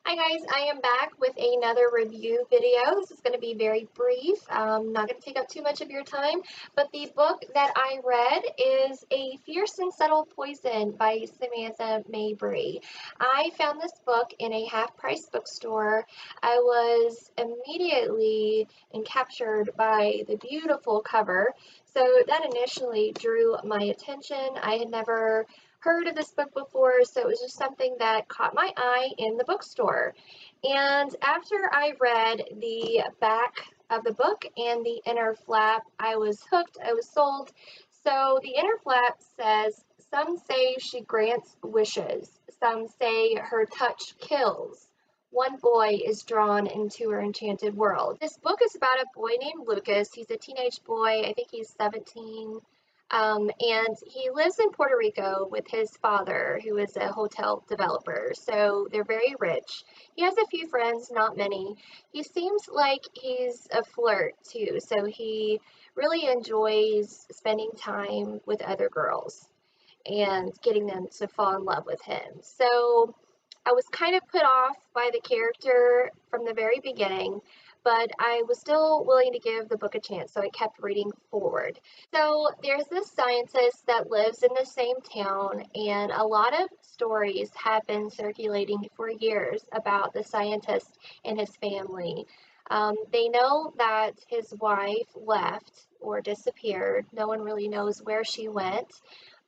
Hi guys, I am back with another review video. This is going to be very brief. Not going to take up too much of your time, but the book that I read is A Fierce and Subtle Poison by Samantha Mabry. I found this book in a half-price bookstore. I was immediately captured by the beautiful cover, so that initially drew my attention. I had never heard of this book before, so it was just something that caught my eye in the bookstore. And after I read the back of the book and the inner flap, I was hooked, I was sold. So the inner flap says, "Some say she grants wishes, some say her touch kills. One boy is drawn into her enchanted world." This book is about a boy named Lucas. He's a teenage boy, I think he's 17. And he lives in Puerto Rico with his father, who is a hotel developer. So they're very rich. He has a few friends, not many. He seems like he's a flirt too. So he really enjoys spending time with other girls and getting them to fall in love with him. So I was kind of put off by the character from the very beginning, but I was still willing to give the book a chance, so I kept reading forward. So there's this scientist that lives in the same town, and a lot of stories have been circulating for years about the scientist and his family. They know that his wife left or disappeared. No one really knows where she went,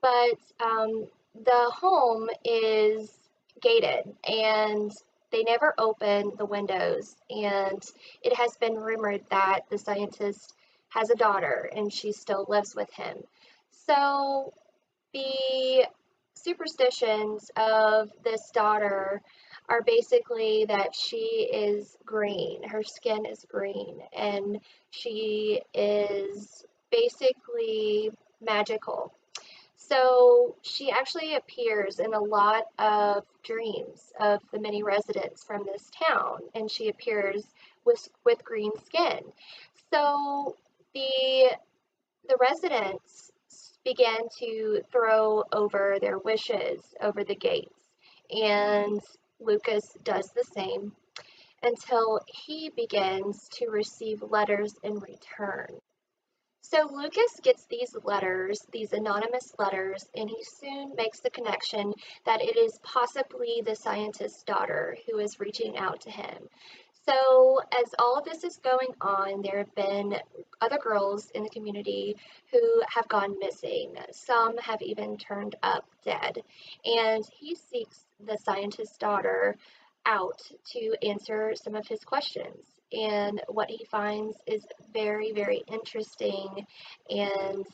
but the home is gated and they never open the windows, and it has been rumored that the scientist has a daughter and she still lives with him. So the superstitions of this daughter are basically that she is green, her skin is green, and she is basically magical. So she actually appears in a lot of dreams of the many residents from this town, and she appears with green skin. So the residents began to throw over their wishes over the gates, and Lucas does the same until he begins to receive letters in return. So Lucas gets these letters, these anonymous letters, and he soon makes the connection that it is possibly the scientist's daughter who is reaching out to him. So as all of this is going on, there have been other girls in the community who have gone missing. Some have even turned up dead. And he seeks the scientist's daughter out to answer some of his questions. And what he finds is very, very interesting. And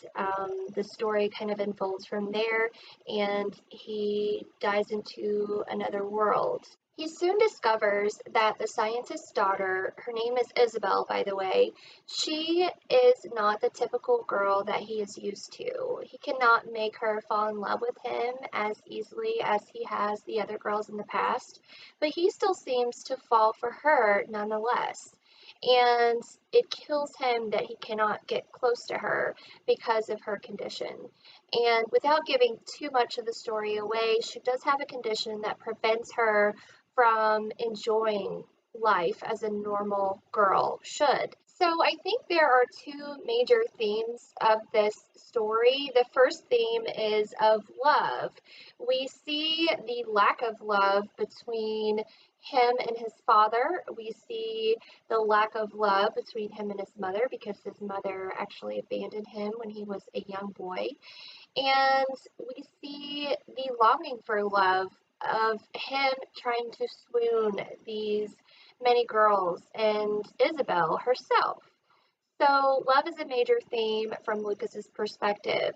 the story kind of unfolds from there, and he dives into another world. He soon discovers that the scientist's daughter, her name is Isabel, by the way, she is not the typical girl that he is used to. He cannot make her fall in love with him as easily as he has the other girls in the past, but he still seems to fall for her nonetheless. And it kills him that he cannot get close to her because of her condition. And without giving too much of the story away, she does have a condition that prevents her from enjoying life as a normal girl should. So I think there are two major themes of this story. The first theme is of love. We see the lack of love between him and his father. We see the lack of love between him and his mother because his mother actually abandoned him when he was a young boy. And we see the longing for love of him trying to swoon these many girls and Isabel herself. So love is a major theme from Lucas's perspective.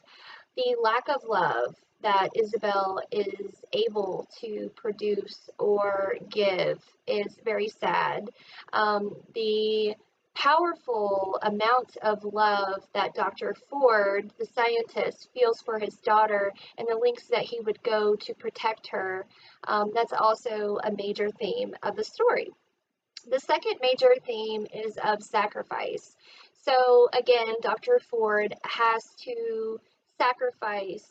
The lack of love that Isabel is able to produce or give is very sad. The powerful amount of love that Dr. Ford, the scientist, feels for his daughter and the lengths that he would go to protect her, that's also a major theme of the story. The second major theme is of sacrifice. So again, Dr. Ford has to sacrifice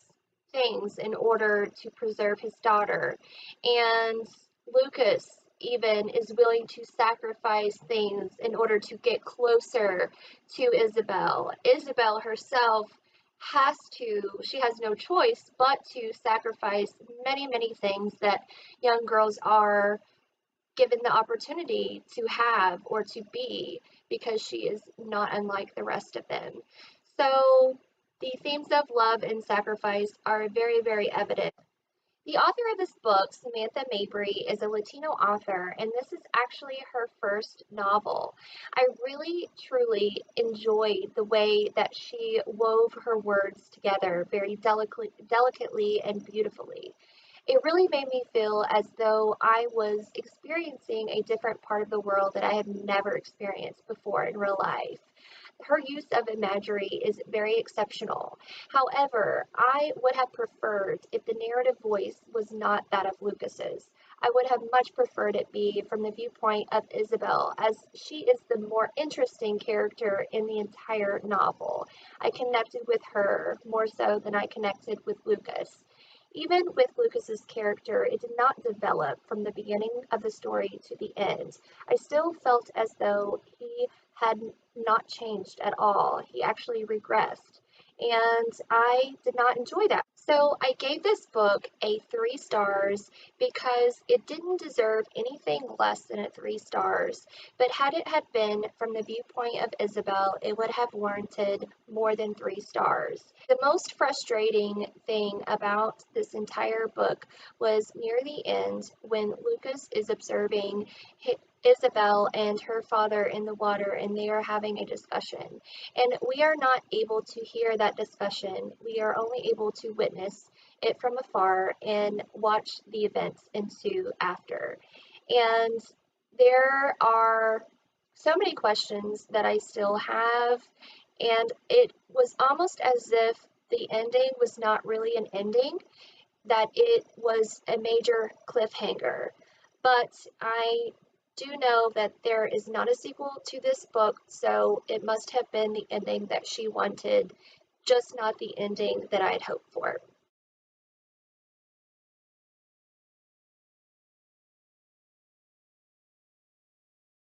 things in order to preserve his daughter. And Lucas even is willing to sacrifice things in order to get closer to Isabel. Isabel herself she has no choice but to sacrifice many, many things that young girls are given the opportunity to have or to be, because she is not unlike the rest of them. So the themes of love and sacrifice are very, very evident. The author of this book, Samantha Mabry, is a Latino author, and this is actually her first novel. I really, truly enjoyed the way that she wove her words together very delicately and beautifully. It really made me feel as though I was experiencing a different part of the world that I had never experienced before in real life. Her use of imagery is very exceptional. However, I would have preferred if the narrative voice was not that of Lucas's. I would have much preferred it be from the viewpoint of Isabel, as she is the more interesting character in the entire novel. I connected with her more so than I connected with Lucas. Even with Lucas's character, it did not develop from the beginning of the story to the end. I still felt as though he had not changed at all. He actually regressed. And I did not enjoy that. So I gave this book a 3 stars because it didn't deserve anything less than a 3 stars. But had it had been from the viewpoint of Isabel, it would have warranted more than 3 stars. The most frustrating thing about this entire book was near the end when Lucas is observing Isabel and her father in the water, and they are having a discussion. And we are not able to hear that discussion. We are only able to witness it from afar and watch the events ensue after. And there are so many questions that I still have, and it was almost as if the ending was not really an ending, that it was a major cliffhanger. But I do know that there is not a sequel to this book, so it must have been the ending that she wanted, just not the ending that I had hoped for.